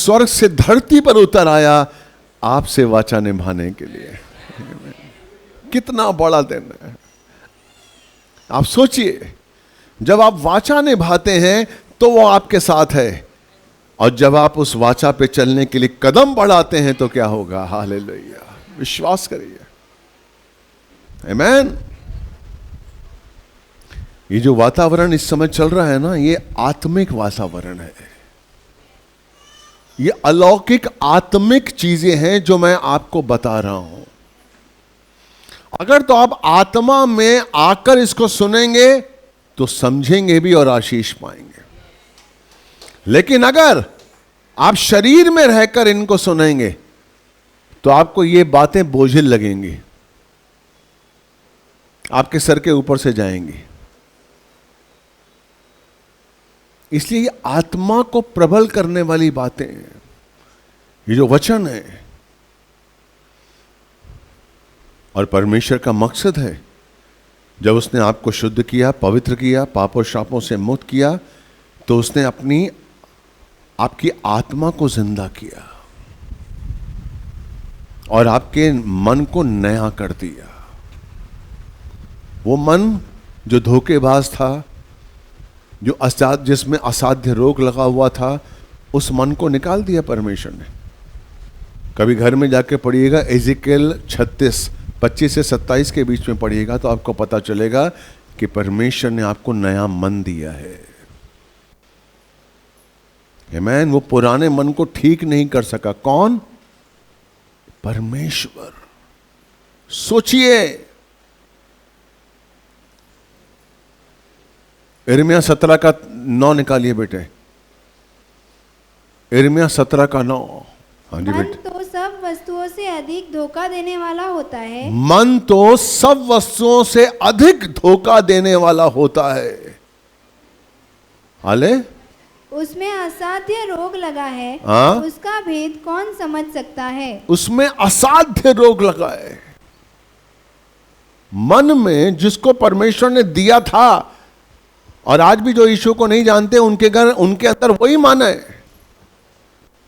स्वर्ग से धरती पर उतर आया आपसे वाचा निभाने के लिए। कितना बड़ा दिन है। आप सोचिए, जब आप वाचा निभाते हैं तो वो आपके साथ है, और जब आप उस वाचा पे चलने के लिए कदम बढ़ाते हैं तो क्या होगा? हालेलुया। विश्वास करिए। आमीन। ये जो वातावरण इस समय चल रहा है ना, ये आत्मिक वातावरण है। ये अलौकिक आत्मिक चीजें हैं जो मैं आपको बता रहा हूं। अगर तो आप आत्मा में आकर इसको सुनेंगे तो समझेंगे भी और आशीष पाएंगे। लेकिन अगर आप शरीर में रहकर इनको सुनेंगे तो आपको ये बातें बोझिल लगेंगी, आपके सर के ऊपर से जाएंगी। इसलिए ये आत्मा को प्रबल करने वाली बातें हैं। ये जो वचन है, और परमेश्वर का मकसद है, जब उसने आपको शुद्ध किया, पवित्र किया, पापों शापों से मुक्त किया, तो उसने आपकी आत्मा को जिंदा किया और आपके मन को नया कर दिया। वो मन जो धोखेबाज था, जो जिसमें असाध्य रोग लगा हुआ था, उस मन को निकाल दिया परमेश्वर ने। कभी घर में जाके पढ़िएगा, एजिकेल 36, 25 से 27 के बीच में पढ़िएगा तो आपको पता चलेगा कि परमेश्वर ने आपको नया मन दिया है। आमीन। वो पुराने मन को ठीक नहीं कर सका। कौन? परमेश्वर। सोचिए, यिर्मयाह 17 का 9 निकालिए बेटे। यिर्मयाह 17 का 9। हाँ जी बेटे। मन तो सब वस्तुओं से अधिक धोखा देने वाला होता है। मन तो सब वस्तुओं से अधिक धोखा देने वाला होता है। हाले उसमें असाध्य रोग लगा है। हाँ? उसका भेद कौन समझ सकता है? उसमें असाध्य रोग लगा है। मन में जिसको परमेश्वर ने दिया था, और आज भी जो यीशु को नहीं जानते उनके अंदर वही मन है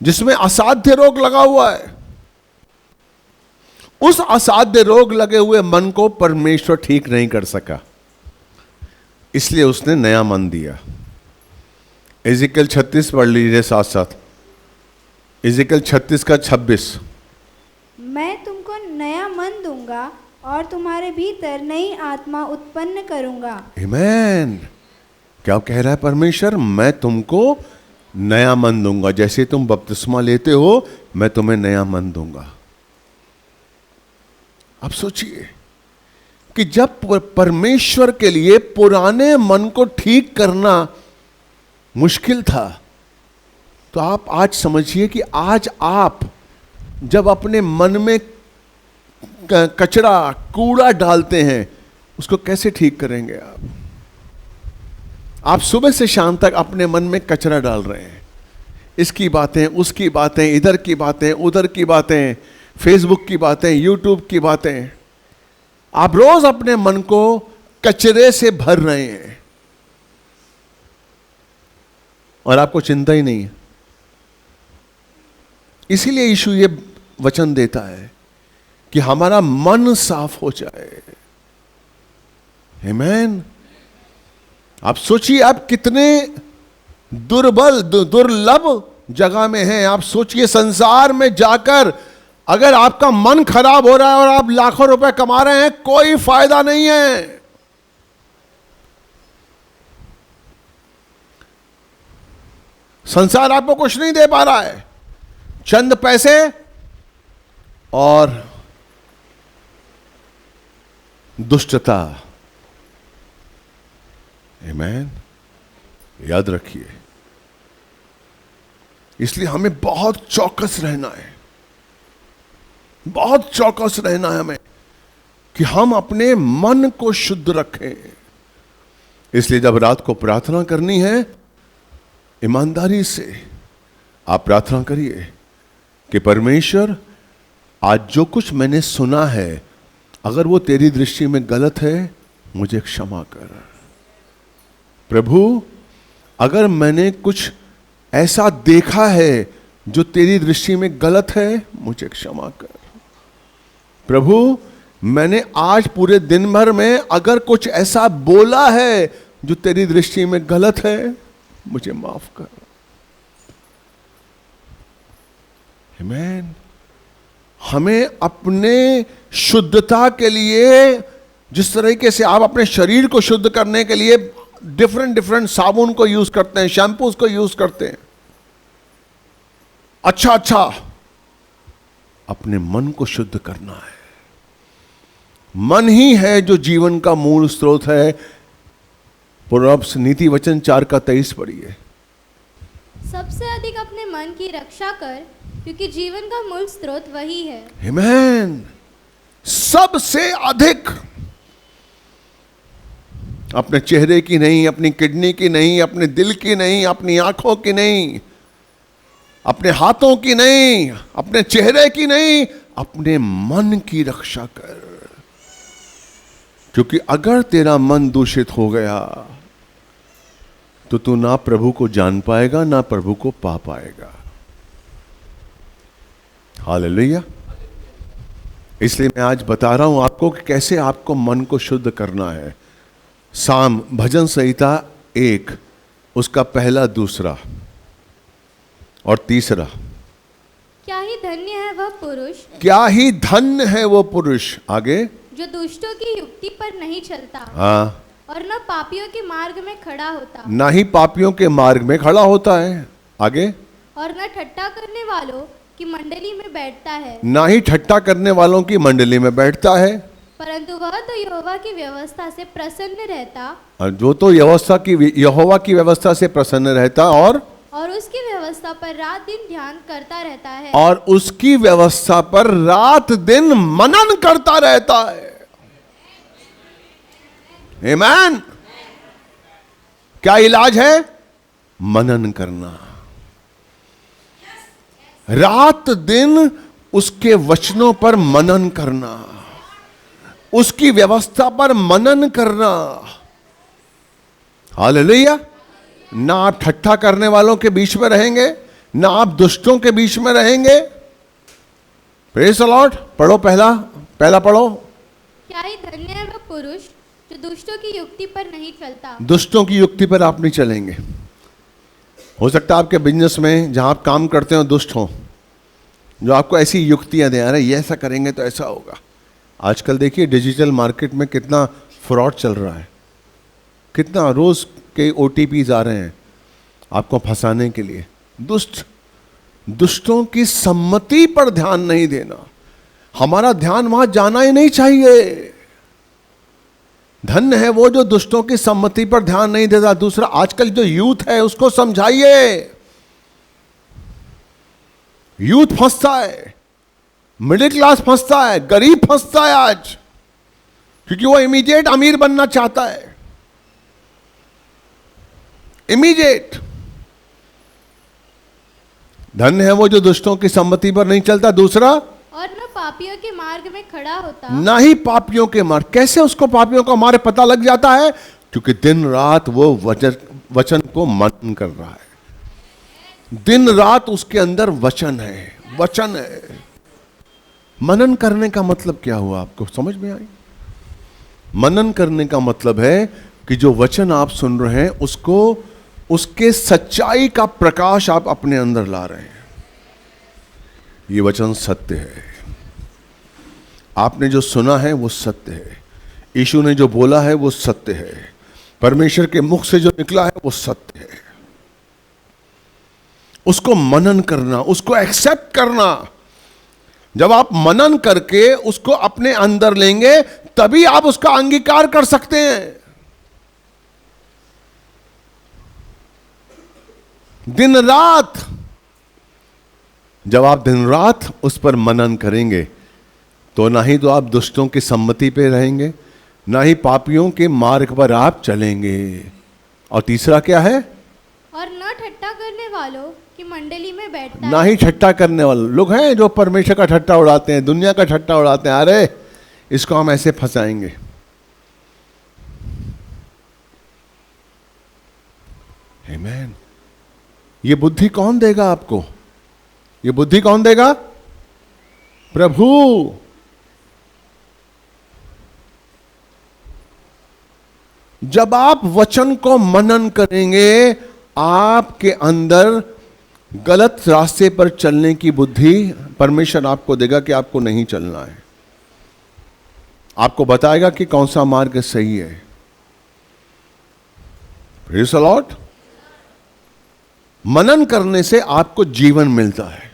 जिसमें असाध्य रोग लगा हुआ है। उस असाध्य रोग लगे हुए मन को परमेश्वर ठीक नहीं कर सका, इसलिए उसने नया मन दिया। एजिकल 36 पढ़ लीजिए साथ साथ। एजिकल 36 का 26। मैं तुमको नया मन दूंगा और तुम्हारे भीतर नई आत्मा उत्पन्न करूंगा। आमीन। क्या कह रहा है परमेश्वर? मैं तुमको नया मन दूंगा। जैसे तुम बपतिस्मा लेते हो, मैं तुम्हें नया मन दूंगा। अब सोचिए कि जब परमेश्वर के लिए पुराने मन को ठीक करना मुश्किल था, तो आप आज समझिए कि आज आप जब अपने मन में कचरा, कूड़ा डालते हैं, उसको कैसे ठीक करेंगे? आप सुबह से शाम तक अपने मन में कचरा डाल रहे हैं। इसकी बातें, उसकी बातें, इधर की बातें, उधर की बातें, फेसबुक की बातें, यूट्यूब की बातें। आप रोज अपने मन को कचरे से भर रहे हैं और आपको चिंता ही नहीं है। इसीलिए यीशु ये वचन देता है कि हमारा मन साफ हो जाए। आमीन। आप सोचिए, आप कितने दुर्लभ जगह में हैं। आप सोचिए, संसार में जाकर अगर आपका मन खराब हो रहा है और आप लाखों रुपए कमा रहे हैं, कोई फायदा नहीं है। संसार आपको कुछ नहीं दे पा रहा है, चंद पैसे और दुष्टता। आमीन। याद रखिए, इसलिए हमें बहुत चौकस रहना है, बहुत चौकस रहना है हमें कि हम अपने मन को शुद्ध रखें। इसलिए जब रात को प्रार्थना करनी है, ईमानदारी से आप प्रार्थना करिए कि परमेश्वर, आज जो कुछ मैंने सुना है, अगर वो तेरी दृष्टि में गलत है, मुझे क्षमा कर। प्रभु, अगर मैंने कुछ ऐसा देखा है जो तेरी दृष्टि में गलत है मुझे क्षमा कर। प्रभु, मैंने आज पूरे दिन भर में अगर कुछ ऐसा बोला है जो तेरी दृष्टि में गलत है, मुझे माफ कर। आमीन। हमें अपने शुद्धता के लिए, जिस तरीके से आप अपने शरीर को शुद्ध करने के लिए डिफरेंट डिफरेंट साबुन को यूज करते हैं, शैम्पूज को यूज करते हैं, अच्छा अपने मन को शुद्ध करना है। मन ही है जो जीवन का मूल स्रोत है। प्रोवर्ब्स नीति वचन 4:23 पढ़िए। सबसे अधिक अपने मन की रक्षा कर, क्योंकि जीवन का मूल स्रोत वही है। आमीन। सबसे अधिक, अपने चेहरे की नहीं, अपनी किडनी की नहीं, अपने दिल की नहीं, अपनी आंखों की नहीं, अपने हाथों की नहीं, अपने चेहरे की नहीं, अपने मन की रक्षा कर। क्योंकि अगर तेरा मन दूषित हो गया तो तू ना प्रभु को जान पाएगा, ना प्रभु को पा पाएगा। हालेलुया। इसलिए मैं आज बता रहा हूं आपको कि कैसे आपको मन को शुद्ध करना है। साम भजन संहिता 1 उसका पहला, दूसरा और तीसरा। क्या ही धन्य है वह पुरुष, क्या ही धन्य है वो पुरुष, आगे, जो दुष्टों की युक्ति पर नहीं चलता, हाँ, और न पापियों के मार्ग में खड़ा होता, ना ही पापियों के मार्ग में खड़ा होता है, आगे, और न ठट्टा करने वालों की मंडली में बैठता है, ना ही ठट्टा करने वालों की मंडली में बैठता है, परंतु वह तो यहोवा की व्यवस्था से प्रसन्न रहता, और जो तो यहोवा की व्यवस्था से प्रसन्न रहता और उसकी व्यवस्था पर रात दिन ध्यान करता रहता है, और उसकी व्यवस्था पर रात दिन मनन करता रहता है। आमीन। क्या इलाज है? मनन करना। रात दिन उसके वचनों पर मनन करना, उसकी व्यवस्था पर मनन करना। हालेलुया। ना आप ठट्ठा करने वालों के बीच में रहेंगे, ना आप दुष्टों के बीच में रहेंगे। Praise the Lord. पढ़ो, पहला पढ़ो। क्या ही धन्य है वह पुरुष जो दुष्टों की युक्ति पर नहीं चलता। दुष्टों की युक्ति पर आप नहीं चलेंगे। हो सकता है आपके बिजनेस में जहां आप काम करते हो दुष्ट हो, जो आपको ऐसी युक्तियां दे, अरे ये ऐसा करेंगे तो ऐसा होगा। आजकल देखिए डिजिटल मार्केट में कितना फ्रॉड चल रहा है, कितना रोज के OTPs आ रहे हैं आपको फंसाने के लिए। दुष्टों की सम्मति पर ध्यान नहीं देना। हमारा ध्यान वहां जाना ही नहीं चाहिए। धन्य है वो जो दुष्टों की सम्मति पर ध्यान नहीं देता। दूसरा, आजकल जो यूथ है उसको समझाइए। यूथ फंसता है, मिडिल क्लास फंसता है, गरीब फंसता है आज, क्योंकि वो इमीडिएट अमीर बनना चाहता है। इमीडिएट। धन्य है वो जो दुष्टों की सम्मति पर नहीं चलता। दूसरा, और न पापियों के मार्ग में खड़ा होता, ना ही पापियों के मार्ग। कैसे उसको पापियों का मार्ग पता लग जाता है? क्योंकि दिन रात वो वचन को मनन कर रहा है। दिन रात उसके अंदर वचन है। मनन करने का मतलब क्या हुआ? आपको समझ में आई? मनन करने का मतलब है कि जो वचन आप सुन रहे हैं उसको, उसके सच्चाई का प्रकाश आप अपने अंदर ला रहे हैं। ये वचन सत्य है। आपने जो सुना है वो सत्य है। यीशु ने जो बोला है वो सत्य है। परमेश्वर के मुख से जो निकला है वो सत्य है। उसको मनन करना, उसको एक्सेप्ट करना। जब आप मनन करके उसको अपने अंदर लेंगे तभी आप उसका अंगीकार कर सकते हैं। दिन रात, जब आप दिन रात उस पर मनन करेंगे तो ना ही तो आप दुष्टों की सम्मति पे रहेंगे, ना ही पापियों के मार्ग पर आप चलेंगे। और तीसरा क्या है? और न ठट्टा करने वालों की मंडली में बैठता ना है। ही ठट्टा करने वाले लोग हैं जो परमेश्वर का ठट्टा उड़ाते हैं, दुनिया का ठट्टा उड़ाते हैं। अरे इसको हम ऐसे फंसाएंगे। आमीन। ये बुद्धि कौन देगा आपको? ये बुद्धि कौन देगा? प्रभु। जब आप वचन को मनन करेंगे, आपके अंदर गलत रास्ते पर चलने की बुद्धि परमेश्वर आपको देगा कि आपको नहीं चलना है। आपको बताएगा कि कौन सा मार्ग सही है। Praise the Lord. मनन करने से आपको जीवन मिलता है।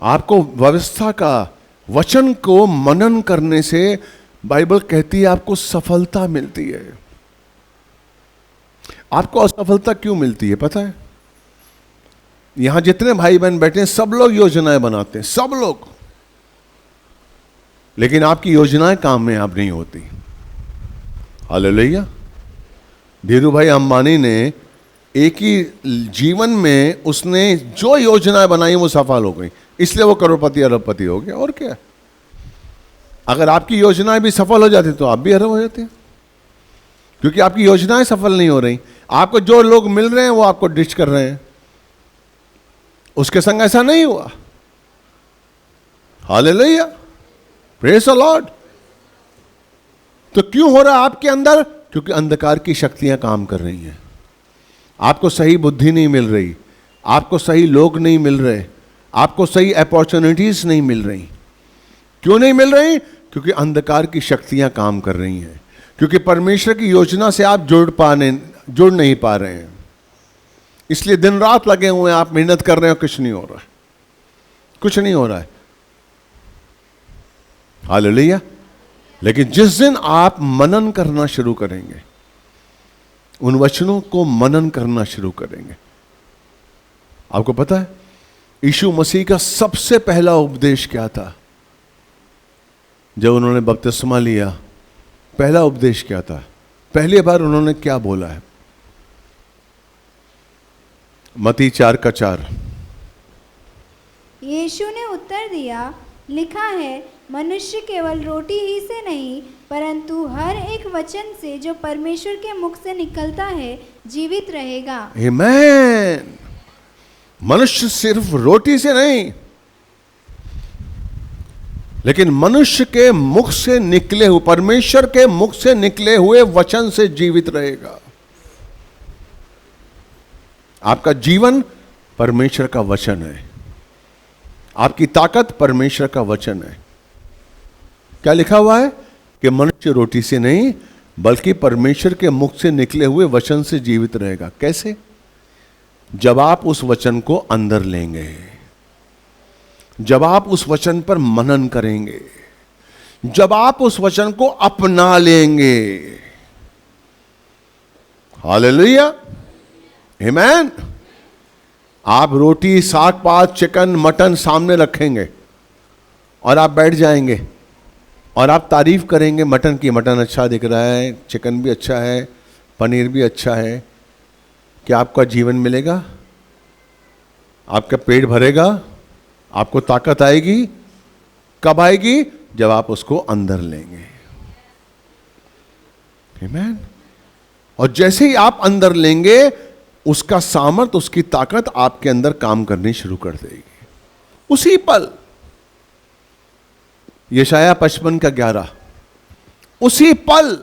आपको व्यवस्था का, वचन को मनन करने से बाइबल कहती है आपको सफलता मिलती है। आपको असफलता क्यों मिलती है पता है? यहां जितने भाई बहन बैठे हैं सब लोग योजनाएं बनाते हैं, सब लोग, लेकिन आपकी योजनाएं काम में आप नहीं होती। हालेलुया। धीरू भाई अंबानी ने एक ही जीवन में उसने जो योजनाएं बनाई वो सफल हो गई, इसलिए वो करोड़पति अरबपति हो गया। और क्या, अगर आपकी योजनाएं भी सफल हो जाती तो आप भी अरब हो जाते हैं, क्योंकि आपकी योजनाएं सफल नहीं हो रही। आपको जो लोग मिल रहे हैं वो आपको डिच कर रहे हैं, उसके संग ऐसा नहीं हुआ। Hallelujah, praise the Lord. तो क्यों हो रहा है आपके अंदर? क्योंकि अंधकार की शक्तियां काम कर रही हैं। आपको सही बुद्धि नहीं मिल रही, आपको सही लोग नहीं मिल रहे, आपको सही अपॉर्चुनिटीज नहीं मिल रही। क्यों नहीं मिल रही? क्योंकि अंधकार की शक्तियां काम कर रही हैं, क्योंकि परमेश्वर की योजना से आप जुड़ नहीं पा रहे हैं। इसलिए दिन रात लगे हुए हैं, आप मेहनत कर रहे हो, कुछ नहीं हो रहा है, कुछ नहीं हो रहा है। हालेलुया। लेकिन जिस दिन आप मनन करना शुरू करेंगे, उन वचनों को मनन करना शुरू करेंगे, आपको पता है यीशु मसीह का सबसे पहला उपदेश क्या था? जब उन्होंने बपतिस्मा लिया, पहला उपदेश क्या था? पहली बार उन्होंने क्या बोला है? मत्ती 4:4। यीशु ने उत्तर दिया, लिखा है, मनुष्य केवल रोटी ही से नहीं परंतु हर एक वचन से जो परमेश्वर के मुख से निकलता है जीवित रहेगा। आमीन। मनुष्य सिर्फ रोटी से नहीं, लेकिन मनुष्य के मुख से निकले हुए, परमेश्वर के मुख से निकले हुए वचन से जीवित रहेगा। आपका जीवन परमेश्वर का वचन है, आपकी ताकत परमेश्वर का वचन है। क्या लिखा हुआ है? कि मनुष्य रोटी से नहीं बल्कि परमेश्वर के मुख से निकले हुए वचन से जीवित रहेगा। कैसे? जब आप उस वचन को अंदर लेंगे, जब आप उस वचन पर मनन करेंगे, जब आप उस वचन को अपना लेंगे। हालेलुया, आमीन। आप रोटी, साग पात, चिकन, मटन सामने रखेंगे और आप बैठ जाएंगे और आप तारीफ करेंगे मटन की। मटन अच्छा दिख रहा है, चिकन भी अच्छा है, पनीर भी अच्छा है। क्या आपका जीवन मिलेगा? आपका पेट भरेगा? आपको ताकत आएगी? कब आएगी? जब आप उसको अंदर लेंगे। आमीन। और जैसे ही आप अंदर लेंगे, उसका सामर्थ, उसकी ताकत आपके अंदर काम करनी शुरू कर देगी उसी पल। यशाया 55:11, उसी पल।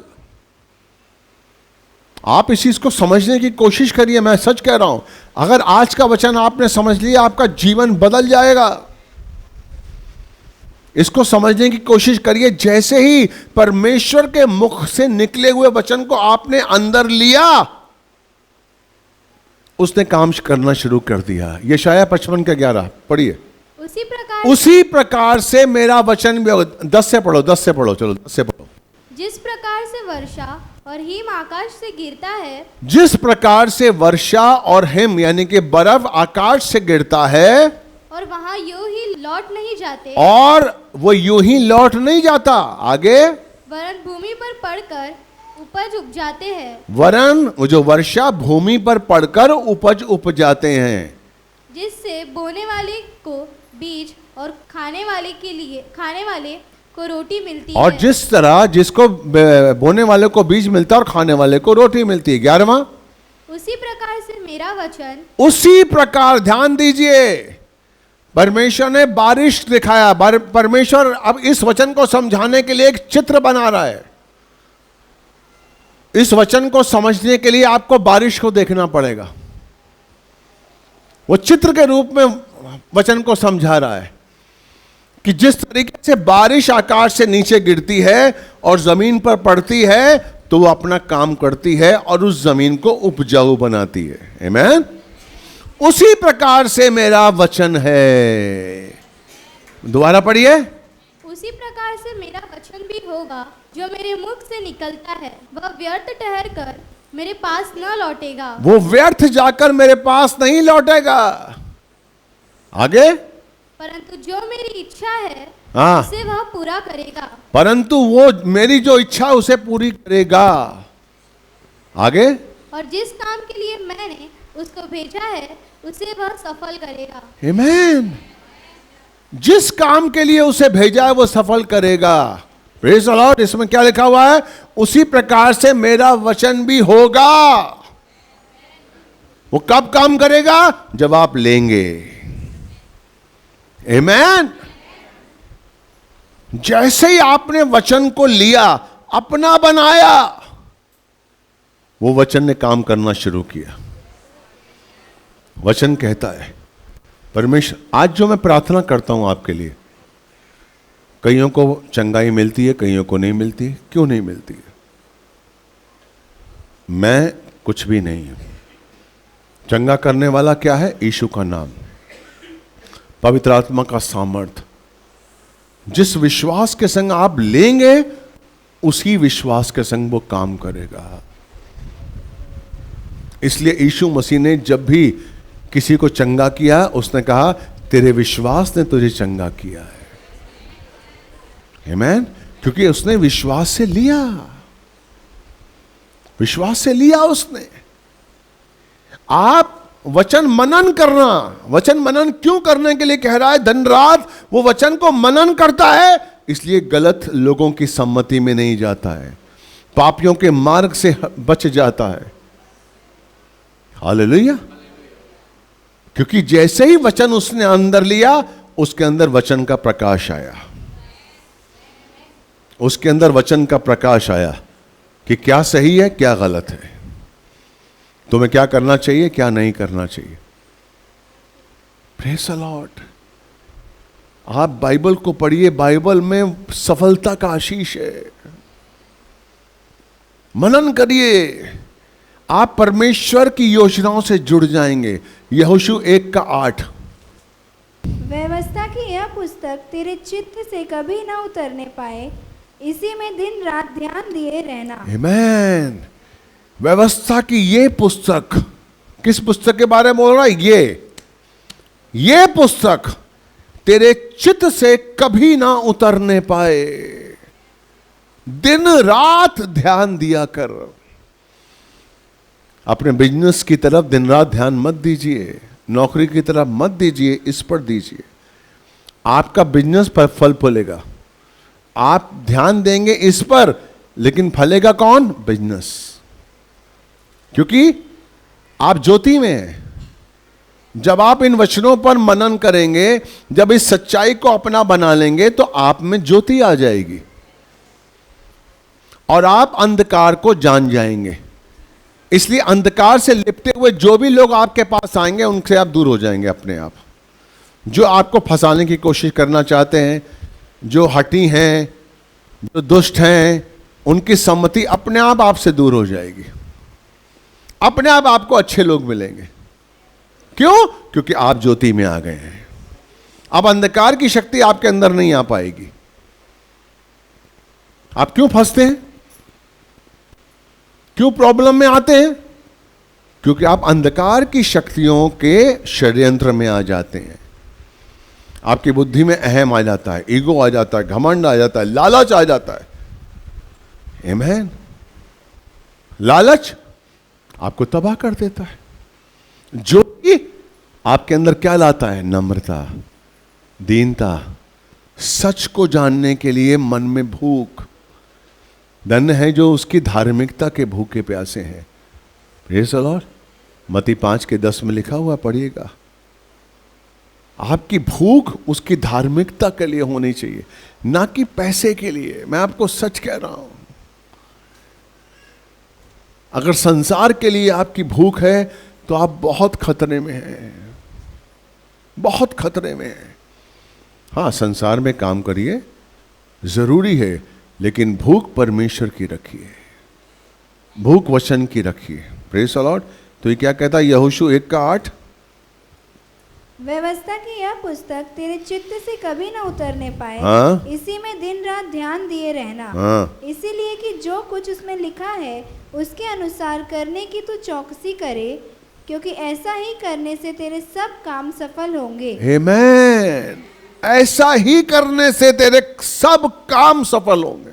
आप इस चीज को समझने की कोशिश करिए। मैं सच कह रहा हूं, अगर आज का वचन आपने समझ लिया, आपका जीवन बदल जाएगा। इसको समझने की कोशिश करिए। जैसे ही परमेश्वर के मुख से निकले हुए वचन को आपने अंदर लिया, उसने काम करना शुरू कर दिया। यशाया 55:11 पढ़िए। उसी प्रकार से मेरा वचन भी। 10 से पढ़ो, 10 से पढ़ो, चलो 10 से पढ़ो। जिस प्रकार से वर्षा और हिम आकाश से गिरता है, जिस प्रकार से वर्षा और हिम यानी कि बर्फ आकाश से गिरता है और वहां यूं ही लौट नहीं जाते, और वो यूं ही लौट नहीं जाता, आगे, वरन भूमि पर पड़कर उपज उपजाते हैं। वरन वो जो वर्षा भूमि पर पड़कर उपज उपजाते हैं, जिससे बोने वाले को बीज और खाने वाले को रोटी मिलती और है। जिस तरह जिसको बोने वाले को बीज मिलता है और खाने वाले को रोटी मिलती है। 11वां, उसी प्रकार से मेरा वचन, उसी प्रकार, ध्यान दीजिए, परमेश्वर ने बारिश दिखाया। परमेश्वर अब इस वचन को समझाने के लिए एक चित्र बना रहा है। इस वचन को समझने के लिए आपको बारिश को देखना पड़ेगा। वो चित्र के रूप में वचन को समझा रहा है कि जिस तरीके से बारिश आकाश से नीचे गिरती है और जमीन पर पड़ती है तो वो अपना काम करती है और उस जमीन को उपजाऊ बनाती है। आमीन। उसी प्रकार से मेरा वचन है। दोबारा पढ़िए। उसी प्रकार से मेरा वचन भी होगा जो मेरे मुख से निकलता है, वह व्यर्थ ठहर कर मेरे पास न लौटेगा। वो व्यर्थ जाकर मेरे पास नहीं लौटेगा। आगे, परंतु जो मेरी इच्छा है हाँ, उसे वह पूरा करेगा। परंतु वो मेरी जो इच्छा उसे पूरी करेगा। आगे, और जिस काम के लिए मैंने उसको भेजा है उसे वह सफल करेगा। आमीन। जिस काम के लिए उसे भेजा है वो सफल करेगा। Praise the Lord. इसमें क्या लिखा हुआ है? उसी प्रकार से मेरा वचन भी होगा। वो कब काम करेगा? जब आप लेंगे। आमीन। जैसे ही आपने वचन को लिया, अपना बनाया, वो वचन ने काम करना शुरू किया। वचन कहता है, परमेश्वर, आज जो मैं प्रार्थना करता हूं आपके लिए, कईयों को चंगाई मिलती है, कईयों को नहीं मिलती है। क्यों नहीं मिलती है? मैं कुछ भी नहीं हूं। चंगा करने वाला क्या है? यीशु का नाम, पवित्र आत्मा का सामर्थ। जिस विश्वास के संग आप लेंगे उसी विश्वास के संग वो काम करेगा। इसलिए यीशु मसीह ने जब भी किसी को चंगा किया, उसने कहा तेरे विश्वास ने तुझे चंगा किया है। आमीन। क्योंकि उसने विश्वास से लिया, विश्वास से लिया उसने। आप वचन मनन करना, वचन मनन क्यों करने के लिए कह रहा है? दिन रात वो वचन को मनन करता है, इसलिए गलत लोगों की सम्मति में नहीं जाता है, पापियों के मार्ग से बच जाता है। हालेलुया। क्योंकि जैसे ही वचन उसने अंदर लिया, उसके अंदर वचन का प्रकाश आया। उसके अंदर वचन का प्रकाश आया कि क्या सही है, क्या गलत है, तुम्हें क्या करना चाहिए, क्या नहीं करना चाहिए। Praise the Lord. आप बाइबल को पढ़िए, बाइबल में सफलता का आशीष है। मनन करिए, आप परमेश्वर की योजनाओं से जुड़ जाएंगे। यहोशू 1:8। व्यवस्था की यह पुस्तक तेरे चित्त से कभी न उतरने पाए, इसी में दिन रात ध्यान दिए रहना। आमीन। व्यवस्था की ये पुस्तक, किस पुस्तक के बारे में बोल रहा है? ये पुस्तक तेरे चित्त से कभी ना उतरने पाए, दिन रात ध्यान दिया कर। अपने बिजनेस की तरफ दिन रात ध्यान मत दीजिए, नौकरी की तरफ मत दीजिए, इस पर दीजिए। आपका बिजनेस पर फल फूलेगा। आप ध्यान देंगे इस पर, लेकिन फलेगा कौन? बिजनेस। क्योंकि आप ज्योति में हैं। जब आप इन वचनों पर मनन करेंगे, जब इस सच्चाई को अपना बना लेंगे, तो आप में ज्योति आ जाएगी और आप अंधकार को जान जाएंगे। इसलिए अंधकार से लिपटे हुए जो भी लोग आपके पास आएंगे, उनसे आप दूर हो जाएंगे अपने आप। जो आपको फंसाने की कोशिश करना चाहते हैं, जो हठी हैं, जो दुष्ट हैं, उनकी सम्मति अपने आप आपसे दूर हो जाएगी। अपने आप आपको अच्छे लोग मिलेंगे। क्यों? क्योंकि आप ज्योति में आ गए हैं। अब अंधकार की शक्ति आपके अंदर नहीं आ पाएगी। आप क्यों फंसते हैं? क्यों प्रॉब्लम में आते हैं? क्योंकि आप अंधकार की शक्तियों के षड्यंत्र में आ जाते हैं। आपकी बुद्धि में अहम आ जाता है, ईगो आ जाता है, घमंड आ जाता है, लालच आ जाता है। आमीन। लालच आपको तबाह कर देता है। जो कि आपके अंदर क्या लाता है? नम्रता, दीनता, सच को जानने के लिए मन में भूख। धन्य है जो उसकी धार्मिकता के भूखे प्यासे हैं। Praise the Lord. मत्ती 5:10 में लिखा हुआ, पढ़िएगा। आपकी भूख उसकी धार्मिकता के लिए होनी चाहिए, ना कि पैसे के लिए। मैं आपको सच कह रहा हूं, अगर संसार के लिए आपकी भूख है तो आप बहुत खतरे में हैं, बहुत खतरे में हैं। हाँ, संसार में काम करिए, जरूरी है, लेकिन भूख परमेश्वर की रखिए, भूख वचन की रखिए। Praise the Lord. तो ये क्या कहता है यहोशू 1:8? व्यवस्था की यह पुस्तक तेरे चित्त से कभी न उतरने पाए, हाँ। इसी में दिन रात ध्यान दिए रहना, हाँ। इसीलिए कि जो कुछ उसमें लिखा है उसके अनुसार करने की तू चौकसी करे, क्योंकि ऐसा ही करने से तेरे सब काम सफल होंगे। आमेन। ऐसा ही करने से तेरे सब काम सफल होंगे।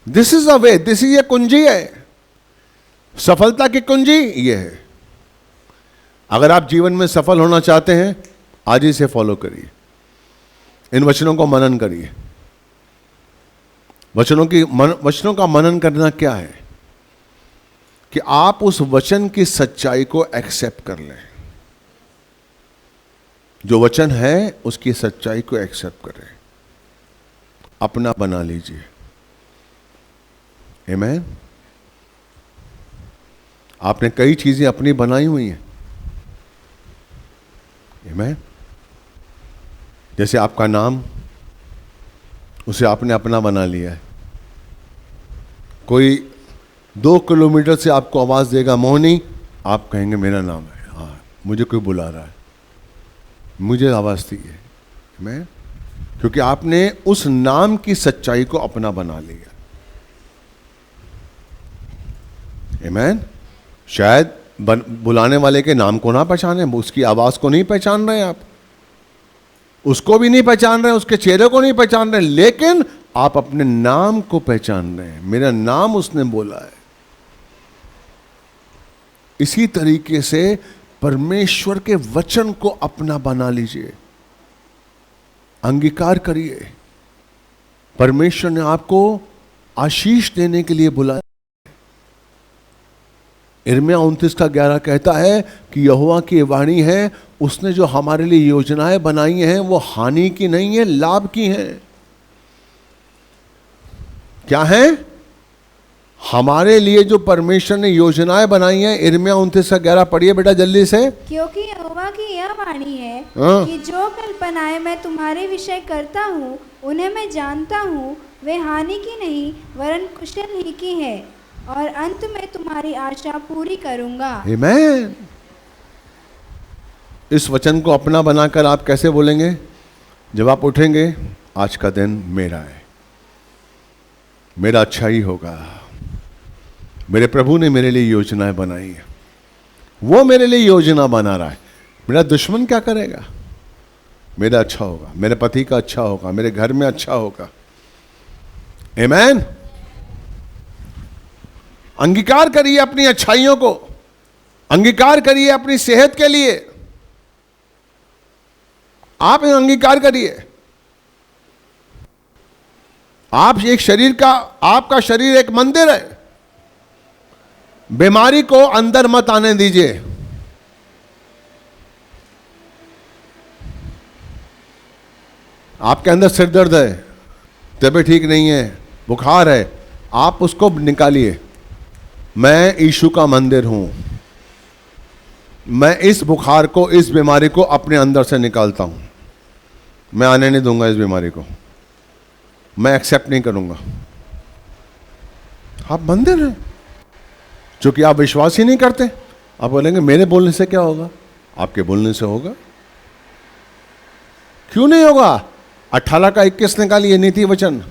This is a way, this ये कुंजी है, सफलता की कुंजी ये है। अगर आप जीवन में सफल होना चाहते हैं, आज ही से फॉलो करिए, इन वचनों को मनन करिए। वचनों का मनन करना क्या है कि आप उस वचन की सच्चाई को एक्सेप्ट कर लें। जो वचन है उसकी सच्चाई को एक्सेप्ट करें, अपना बना लीजिए। आमीन। आपने कई चीजें अपनी बनाई हुई हैं। आमीन। जैसे आपका नाम, उसे आपने अपना बना लिया है। कोई 2 किलोमीटर से आपको आवाज देगा मोहनी, आप कहेंगे मेरा नाम है, हाँ मुझे कोई बुला रहा है, मुझे आवाज दी है। मैं क्योंकि आपने उस नाम की सच्चाई को अपना बना लिया। आमीन। शायद बुलाने वाले के नाम को ना पहचाने, उसकी आवाज को नहीं पहचान रहे आप, उसको भी नहीं पहचान रहे, उसके चेहरे को नहीं पहचान रहे, लेकिन आप अपने नाम को पहचान रहे हैं। मेरा नाम उसने बोला है। इसी तरीके से परमेश्वर के वचन को अपना बना लीजिए, अंगीकार करिए। परमेश्वर ने आपको आशीष देने के लिए बुलाया। यिर्मयाह 29:11 कहता है कि यहोवा की वाणी है, उसने जो हमारे लिए योजनाएं बनाई हैं वो हानि की नहीं है, लाभ की हैं। क्या है? हमारे लिए जो परमेश्वर ने योजनाएं बनाई हैं। यिर्मयाह 29:11 पढ़िए बेटा जल्दी से। क्योंकि यहोवा की यह वाणी है हाँ। कि जो कल्पनाएं मैं तुम्हारे विषय करता हूँ उन्हें मैं जानता हूँ, वे हानि की नहीं वरन कुशल ही की है, और अंत में तुम्हारी आशा पूरी करूंगा। आमीन। इस वचन को अपना बनाकर आप कैसे बोलेंगे? जब आप उठेंगे, आज का दिन मेरा है, मेरा अच्छा ही होगा, मेरे प्रभु ने मेरे लिए योजनाएं बनाई है, वो मेरे लिए योजना बना रहा है। मेरा दुश्मन क्या करेगा? मेरा अच्छा होगा, मेरे पति का अच्छा होगा, मेरे घर में अच्छा होगा। आमीन। अंगीकार करिए अपनी अच्छाइयों को, अंगीकार करिए अपनी सेहत के लिए। आप अंगीकार करिए। आप एक शरीर का, आपका शरीर एक मंदिर है। बीमारी को अंदर मत आने दीजिए। आपके अंदर सिर दर्द है, तबीयत ठीक नहीं है, बुखार है, आप उसको निकालिए। मैं यीशु का मंदिर हूं, मैं इस बुखार को, इस बीमारी को अपने अंदर से निकालता हूं। मैं आने नहीं दूंगा इस बीमारी को, मैं एक्सेप्ट नहीं करूंगा। आप मंदिर हैं। चूंकि आप विश्वास ही नहीं करते, आप बोलेंगे मेरे बोलने से क्या होगा? आपके बोलने से होगा। क्यों नहीं होगा? 18:21 निकालिए नीति वचन।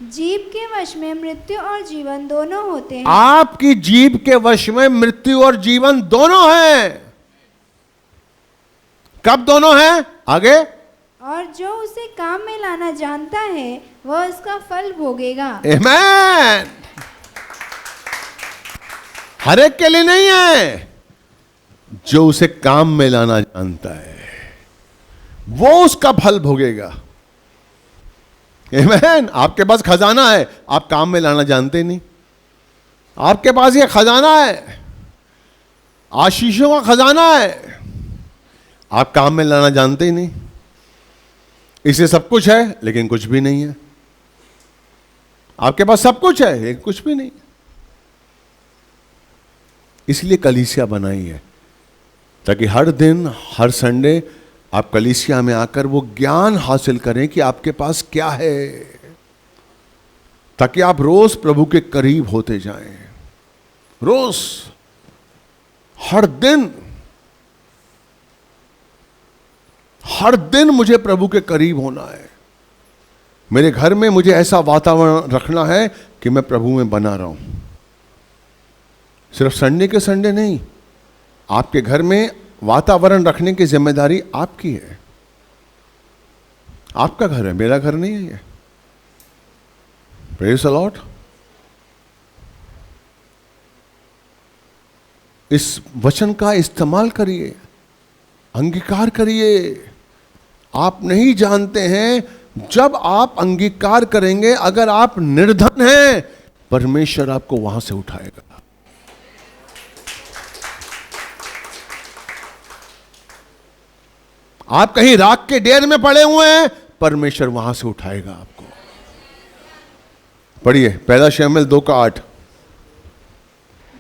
जीभ के वश में मृत्यु और जीवन दोनों होते हैं। आपकी जीभ के वश में मृत्यु और जीवन दोनों हैं। कब दोनों हैं? आगे। और जो उसे काम में लाना जानता है वह उसका फल भोगेगा। आमीन। हर एक के लिए नहीं है, जो उसे काम में लाना जानता है वो उसका फल भोगेगा। आमीन। आपके पास खजाना है, आप काम में लाना जानते नहीं। आपके पास ये खजाना है, आशीषों का खजाना है, आप काम में लाना जानते ही नहीं, इसे सब कुछ है लेकिन कुछ भी नहीं है। आपके पास सब कुछ है लेकिन कुछ भी नहीं। इसलिए कलीसिया बनाई है, ताकि हर दिन हर संडे आप कलीसिया में आकर वो ज्ञान हासिल करें कि आपके पास क्या है, ताकि आप रोज प्रभु के करीब होते जाएं। रोज, हर दिन मुझे प्रभु के करीब होना है। मेरे घर में मुझे ऐसा वातावरण रखना है कि मैं प्रभु में बना रहा हूं। सिर्फ संडे के संडे नहीं, आपके घर में वातावरण रखने की जिम्मेदारी आपकी है। आपका घर है, मेरा घर नहीं है ये। Praise the Lord. इस वचन का इस्तेमाल करिए, अंगीकार करिए। आप नहीं जानते हैं, जब आप अंगीकार करेंगे, अगर आप निर्धन हैं, परमेश्वर आपको वहां से उठाएगा। आप कहीं राख के ढेर में पड़े हुए हैं, परमेश्वर वहां से उठाएगा आपको। पढ़िए पहला शमूएल 2:8।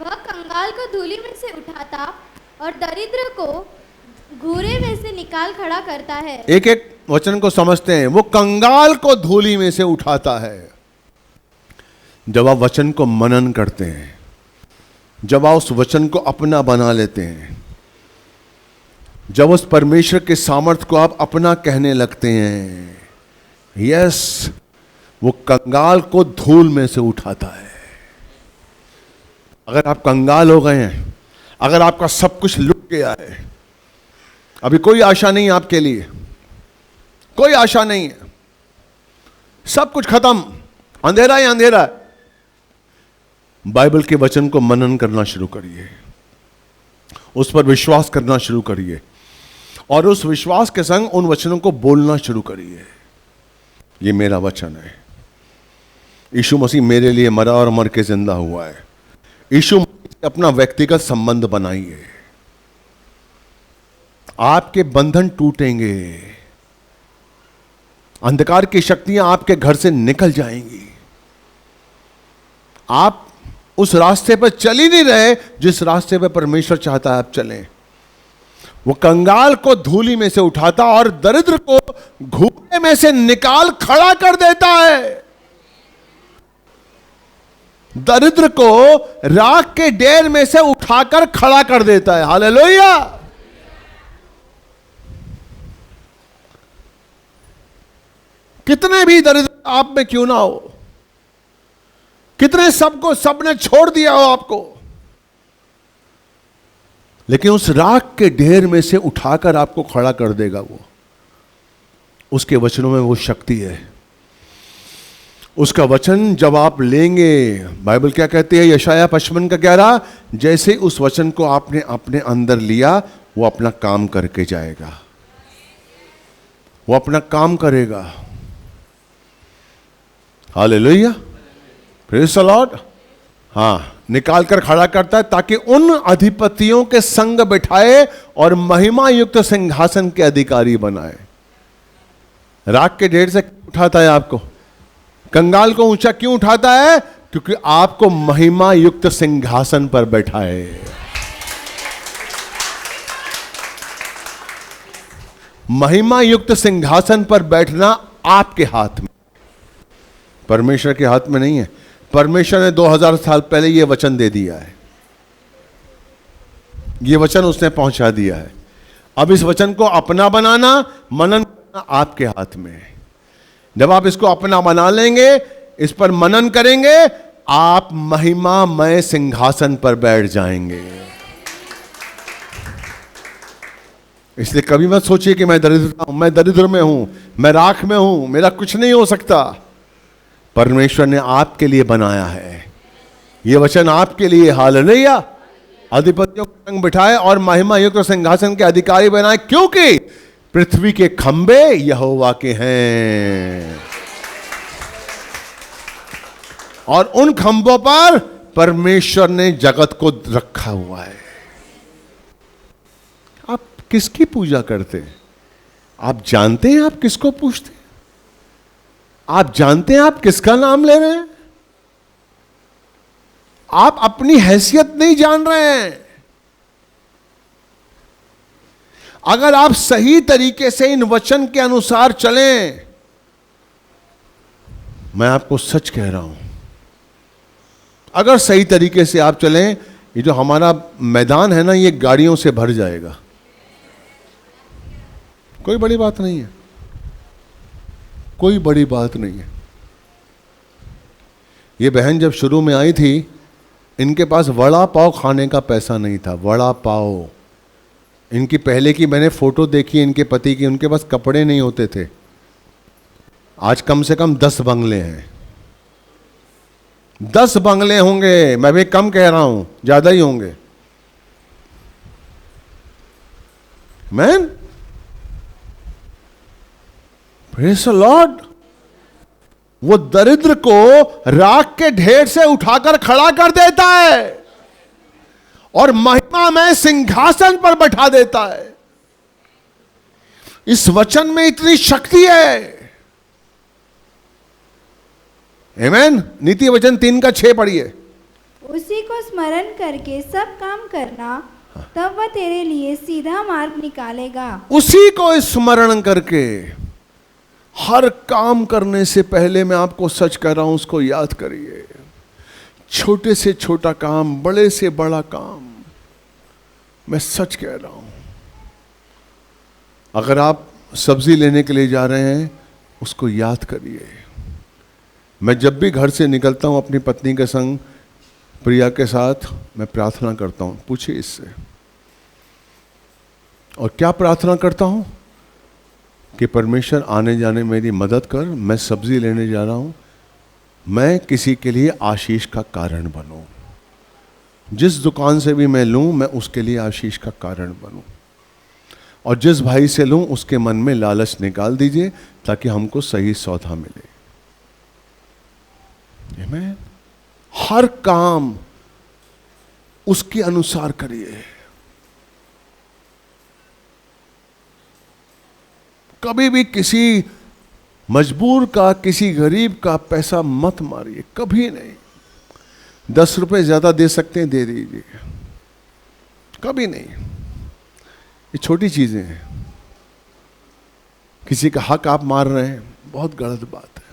वह कंगाल को धूली में से उठाता और दरिद्र को घूरे में से निकाल खड़ा करता है। एक एक वचन को समझते हैं। वो कंगाल को धूली में से उठाता है। जब आप वचन को मनन करते हैं, जब आप उस वचन को अपना बना लेते हैं, जब उस परमेश्वर के सामर्थ्य को आप अपना कहने लगते हैं, यस, वो कंगाल को धूल में से उठाता है। अगर आप कंगाल हो गए हैं, अगर आपका सब कुछ लुट गया है, अभी कोई आशा नहीं आपके लिए, कोई आशा नहीं है, सब कुछ खत्म, अंधेरा ही अंधेरा है, बाइबल के वचन को मनन करना शुरू करिए, उस पर विश्वास करना शुरू करिए, और उस विश्वास के संग उन वचनों को बोलना शुरू करिए। ये मेरा वचन है। यीशु मसीह मेरे लिए मरा और मर के जिंदा हुआ है। यीशु मसीह से अपना व्यक्तिगत संबंध बनाइए। आपके बंधन टूटेंगे, अंधकार की शक्तियां आपके घर से निकल जाएंगी। आप उस रास्ते पर चल ही नहीं रहे जिस रास्ते पर परमेश्वर चाहता है आप चलें। वो कंगाल को धूली में से उठाता और दरिद्र को घूरे में से निकाल खड़ा कर देता है। दरिद्र को राख के ढेर में से उठाकर खड़ा कर देता है। हालेलुया। कितने भी दरिद्र आप में क्यों ना हो, कितने सबने छोड़ दिया हो आपको, लेकिन उस राख के ढेर में से उठाकर आपको खड़ा कर देगा वो। उसके वचनों में वो शक्ति है। उसका वचन जब आप लेंगे, बाइबल क्या कहती है, यशाया 55:11, जैसे उस वचन को आपने अपने अंदर लिया, वो अपना काम करके जाएगा, वो अपना काम करेगा। Hallelujah, praise the Lord. हाँ, निकाल कर खड़ा करता है ताकि उन अधिपतियों के संग बिठाए और महिमा युक्त सिंहासन के अधिकारी बनाए। राख के ढेर से उठाता है आपको, कंगाल को ऊंचा क्यों उठाता है? क्योंकि आपको महिमा युक्त सिंहासन पर बैठाए। महिमा युक्त सिंहासन पर बैठना आपके हाथ में, परमेश्वर के हाथ में नहीं है। परमेश्वर ने 2000 साल पहले यह वचन दे दिया है, यह वचन उसने पहुंचा दिया है। अब इस वचन को अपना बनाना, मनन करना आपके हाथ में है। जब आप इसको अपना बना लेंगे, इस पर मनन करेंगे, आप महिमामय सिंहासन पर बैठ जाएंगे। इसलिए कभी मत सोचिए कि मैं दरिद्र में हूं, मैं राख में हूं, मेरा कुछ नहीं हो सकता। परमेश्वर ने आपके लिए बनाया है, यह वचन आपके लिए। हालेलुया। अधिपतियों को संग बिठाए और महिमा युक्त सिंहासन के अधिकारी बनाए, क्योंकि पृथ्वी के खंबे यहोवा के हैं और उन खंभों पर परमेश्वर ने जगत को रखा हुआ है। आप किसकी पूजा करते हैं? आप जानते हैं आप किसको पूछते हैं? आप जानते हैं आप किसका नाम ले रहे हैं? आप अपनी हैसियत नहीं जान रहे हैं। अगर आप सही तरीके से इन वचन के अनुसार चलें, मैं आपको सच कह रहा हूं, अगर सही तरीके से आप चलें, ये जो हमारा मैदान है ना, ये गाड़ियों से भर जाएगा। कोई बड़ी बात नहीं है, कोई बड़ी बात नहीं है। ये बहन जब शुरू में आई थी, इनके पास वड़ा पाव खाने का पैसा नहीं था। वड़ा पाव, इनकी पहले की मैंने फोटो देखी इनके पति की, उनके पास कपड़े नहीं होते थे। आज कम से कम 10 बंगले हैं, 10 बंगले होंगे। मैं भी कम कह रहा हूं, ज्यादा ही होंगे। Man, praise the Lord. वो दरिद्र को राख के ढेर से उठाकर खड़ा कर देता है और महिमा में सिंहासन पर बैठा देता है। इस वचन में इतनी शक्ति है। आमीन। नीति वचन 3:6 पढ़िए। उसी को स्मरण करके सब काम करना, तब वह तेरे लिए सीधा मार्ग निकालेगा। उसी को स्मरण करके हर काम करने से पहले, मैं आपको सच कह रहा हूं, उसको याद करिए। छोटे से छोटा काम, बड़े से बड़ा काम, मैं सच कह रहा हूं। अगर आप सब्जी लेने के लिए जा रहे हैं, उसको याद करिए। मैं जब भी घर से निकलता हूं अपनी पत्नी के संग, प्रिया के साथ, मैं प्रार्थना करता हूं। पूछिए इससे। और क्या प्रार्थना करता हूं? कि परमेश्वर आने जाने में मेरी मदद कर। मैं सब्जी लेने जा रहा हूं, मैं किसी के लिए आशीष का कारण बनूं। जिस दुकान से भी मैं लूं, मैं उसके लिए आशीष का कारण बनूं। और जिस भाई से लूं, उसके मन में लालच निकाल दीजिए, ताकि हमको सही सौदा मिले। आमीन। हर काम उसके अनुसार करिए। कभी भी किसी मजबूर का, किसी गरीब का पैसा मत मारिए, कभी नहीं। 10 रुपए ज्यादा दे सकते हैं, दे दीजिए, कभी नहीं। ये छोटी चीजें हैं। किसी का हक आप मार रहे हैं, बहुत गलत बात है।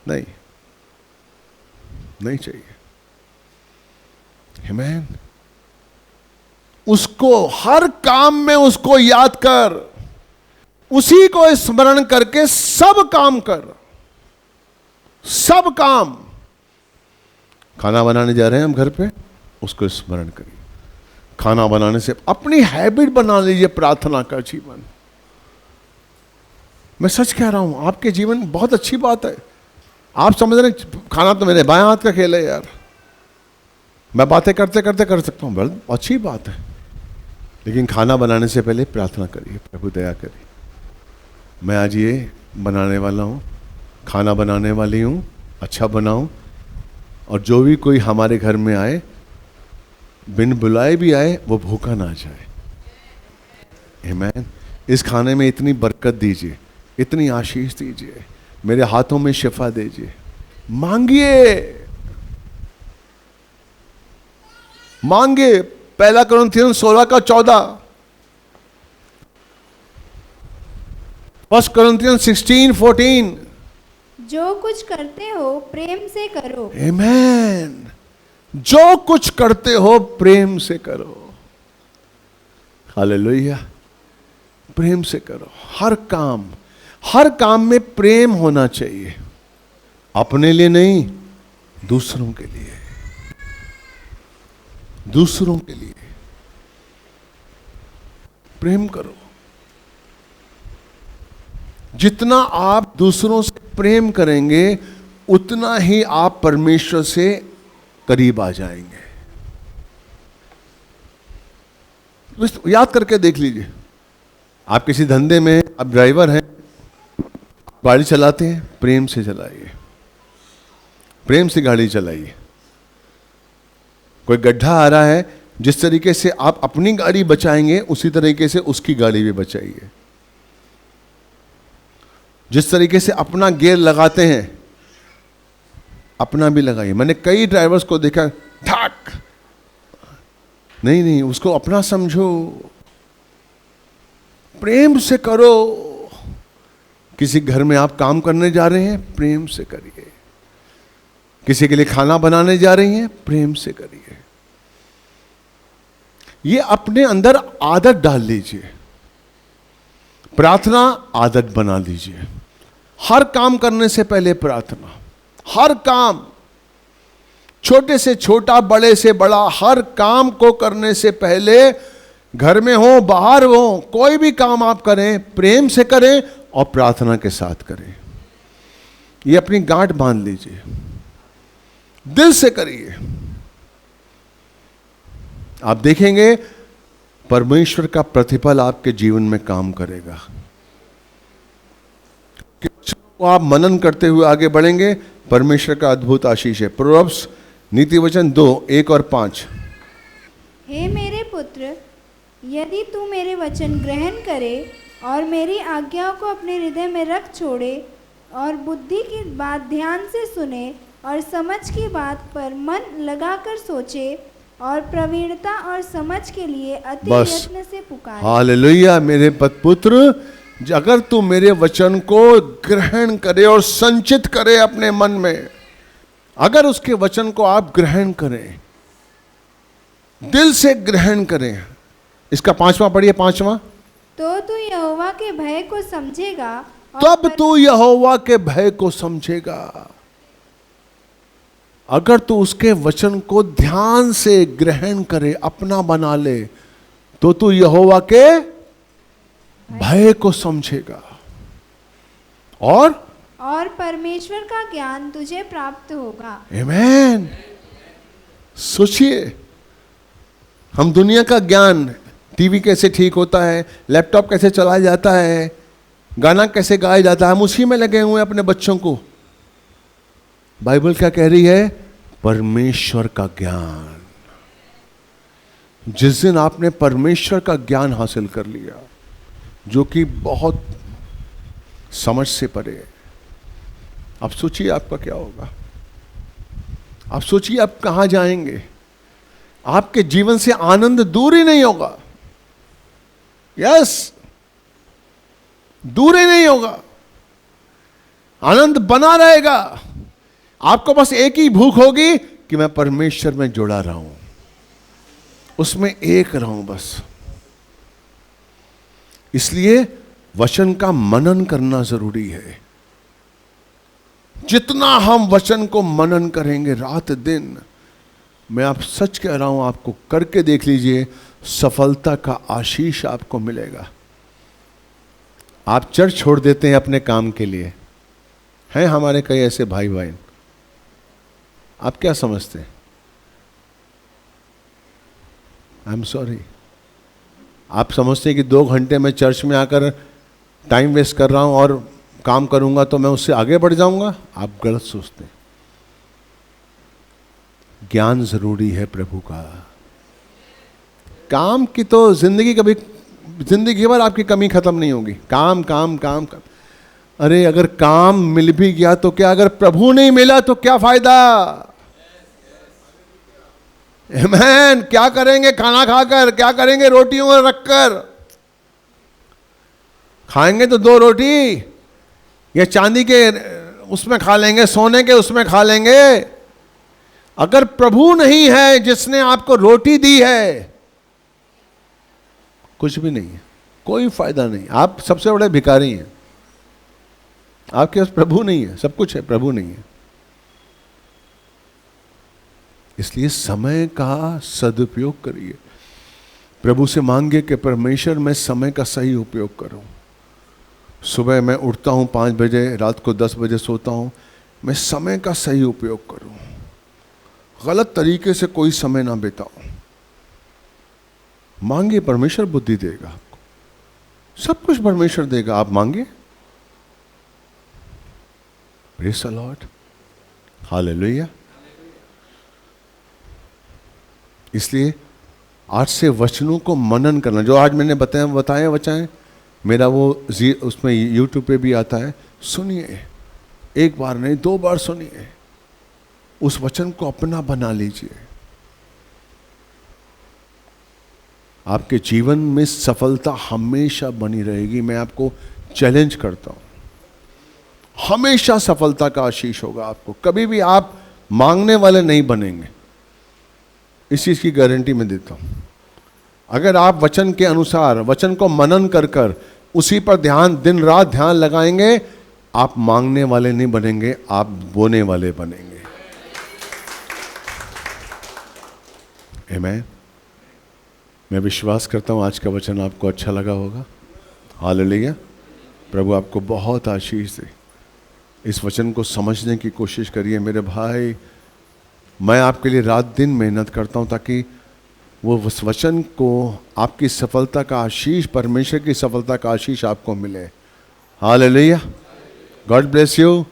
नहीं, नहीं चाहिए। आमीन। उसको हर काम में उसको याद कर, उसी को स्मरण करके सब काम कर। सब काम। खाना बनाने जा रहे हैं हम घर पे, उसको स्मरण करिए। खाना बनाने से अपनी हैबिट बना लीजिए प्रार्थना का जीवन। मैं सच कह रहा हूं, आपके जीवन बहुत अच्छी बात है। आप समझ रहे खाना तो मेरे बाएं हाथ का खेल है यार, मैं बातें करते करते कर सकता हूं, बहुत अच्छी बात है। लेकिन खाना बनाने से पहले प्रार्थना करिए, प्रभु दया करिए, मैं आज ये बनाने वाला हूँ, खाना बनाने वाली हूँ, अच्छा बनाऊँ, और जो भी कोई हमारे घर में आए, बिन बुलाए भी आए, वो भूखा ना जाए। आमीन। इस खाने में इतनी बरकत दीजिए, इतनी आशीष दीजिए, मेरे हाथों में शिफा दीजिए। मांगिए, मांगे। 1 कुरिन्थियों 16:14, 1 कुरिन्थियों 16:14। जो कुछ करते हो प्रेम से करो। आमीन। जो कुछ करते हो प्रेम से करो। हालेलुया। प्रेम से करो। हर काम में प्रेम होना चाहिए। अपने लिए नहीं, दूसरों के लिए। दूसरों के लिए प्रेम करो। जितना आप दूसरों से प्रेम करेंगे, उतना ही आप परमेश्वर से करीब आ जाएंगे। याद करके देख लीजिए। आप किसी धंधे में, आप ड्राइवर हैं, गाड़ी चलाते हैं, प्रेम से चलाइए, प्रेम से गाड़ी चलाइए। कोई गड्ढा आ रहा है, जिस तरीके से आप अपनी गाड़ी बचाएंगे उसी तरीके से उसकी गाड़ी भी बचाइए। जिस तरीके से अपना गियर लगाते हैं अपना भी लगाइए। मैंने कई ड्राइवर्स को देखा, ठाक नहीं, उसको अपना समझो, प्रेम से करो। किसी घर में आप काम करने जा रहे हैं, प्रेम से करिए। किसी के लिए खाना बनाने जा रही हैं, प्रेम से करिए। ये अपने अंदर आदत डाल लीजिए। प्रार्थना आदत बना लीजिए। हर काम करने से पहले प्रार्थना, हर काम, छोटे से छोटा, बड़े से बड़ा, हर काम को करने से पहले, घर में हो बाहर हो, कोई भी काम आप करें प्रेम से करें और प्रार्थना के साथ करें। ये अपनी गांठ बांध लीजिए, दिल से करिए। आप देखेंगे परमेश्वर का प्रतिफल आपके जीवन में काम करेगा। आप मनन करते हुए आगे बढ़ेंगे, परमेश्वर का अद्भुत आशीष है। प्रोवर्ब्स नीति वचन 2:1 और 5। हे मेरे पुत्र, यदि तू मेरे वचन ग्रहण करे और मेरी आज्ञाओं को अपने हृदय में रख छोड़े और बुद्धि की बात ध्यान से सुने और समझ की बात पर मन लगाकर सोचे और प्रवीणता और समझ के लिए अति यत्न से पुकारे। हालेलुया। मेरे पुत्र, अगर तू मेरे वचन को ग्रहण करे और संचित करे अपने मन में, अगर उसके वचन को आप ग्रहण करें, दिल से ग्रहण करें। इसका 5वां पढ़िए, 5वां। तो तू यहोवा के भय को समझेगा, तब तू यहोवा के भय को समझेगा। अगर तू उसके वचन को ध्यान से ग्रहण करे, अपना बना ले, तो तू यहोवा के भय को समझेगा और परमेश्वर का ज्ञान तुझे प्राप्त होगा। आमीन। सोचिए, हम दुनिया का ज्ञान, टीवी कैसे ठीक होता है, लैपटॉप कैसे चलाया जाता है, गाना कैसे गाया जाता है, हम उसी में लगे हुए हैं अपने बच्चों को। बाइबल क्या कह रही है? परमेश्वर का ज्ञान। जिस दिन आपने परमेश्वर का ज्ञान हासिल कर लिया, जो कि बहुत समझ से परे है, आप सोचिए आपका क्या होगा। आप सोचिए आप कहां जाएंगे। आपके जीवन से आनंद दूर ही नहीं होगा। यस, दूर ही नहीं होगा, आनंद बना रहेगा। आपको बस एक ही भूख होगी कि मैं परमेश्वर में जुड़ा रहूं, उसमें एक रहूं बस। इसलिए वचन का मनन करना जरूरी है। जितना हम वचन को मनन करेंगे रात दिन, मैं आप सच कह रहा हूं, आपको करके देख लीजिए, सफलता का आशीष आपको मिलेगा। आप चर्च छोड़ देते हैं अपने काम के लिए, हैं हमारे कई ऐसे भाई बहन। आप क्या समझते हैं? आई एम सॉरी, आप समझते हैं कि 2 घंटे में चर्च में आकर टाइम वेस्ट कर रहा हूं और काम करूंगा तो मैं उससे आगे बढ़ जाऊंगा? आप गलत सोचते हैं। ज्ञान जरूरी है प्रभु का। काम की तो जिंदगी भर आपकी कमी खत्म नहीं होगी। काम काम काम काम। अरे अगर काम मिल भी गया तो क्या, अगर प्रभु नहीं मिला तो क्या फायदा? आमीन। क्या करेंगे खाना खाकर? क्या करेंगे रोटियों में रखकर? खाएंगे तो 2 रोटी या चांदी के उसमें खा लेंगे, सोने के उसमें खा लेंगे। अगर प्रभु नहीं है जिसने आपको रोटी दी है, कुछ भी नहीं है, कोई फायदा नहीं। आप सबसे बड़े भिखारी हैं। आपके पास प्रभु नहीं है, सब कुछ है, प्रभु नहीं है। इसलिए समय का सदुपयोग करिए। प्रभु से मांगे कि परमेश्वर मैं समय का सही उपयोग करूं। सुबह मैं उठता हूं 5 बजे, रात को 10 बजे सोता हूं, मैं समय का सही उपयोग करूं, गलत तरीके से कोई समय ना बिताऊं। मांगे, परमेश्वर बुद्धि देगा आपको, सब कुछ परमेश्वर देगा। आप मांगे। Praise the Lord, hallelujah. इसलिए आज से वचनों को मनन करना, जो आज मैंने बताए वचन, मेरा वो उसमें यूट्यूब पे भी आता है, सुनिए, एक बार नहीं 2 बार सुनिए, उस वचन को अपना बना लीजिए। आपके जीवन में सफलता हमेशा बनी रहेगी। मैं आपको चैलेंज करता हूं, हमेशा सफलता का आशीष होगा आपको। कभी भी आप मांगने वाले नहीं बनेंगे, इस चीज की गारंटी मैं देता हूं। अगर आप वचन के अनुसार, वचन को मनन कर कर उसी पर ध्यान, दिन रात ध्यान लगाएंगे, आप मांगने वाले नहीं बनेंगे, आप बोने वाले बनेंगे। आमीन। मैं विश्वास करता हूं आज का वचन आपको अच्छा लगा होगा। हालेलुया। प्रभु आपको बहुत आशीष दे। इस वचन को समझने की कोशिश करिए मेरे भाई। मैं आपके लिए रात दिन मेहनत करता हूं ताकि वो उस वचन को, आपकी सफलता का आशीष, परमेश्वर की सफलता का आशीष आपको मिले। हालेलुया। God bless you.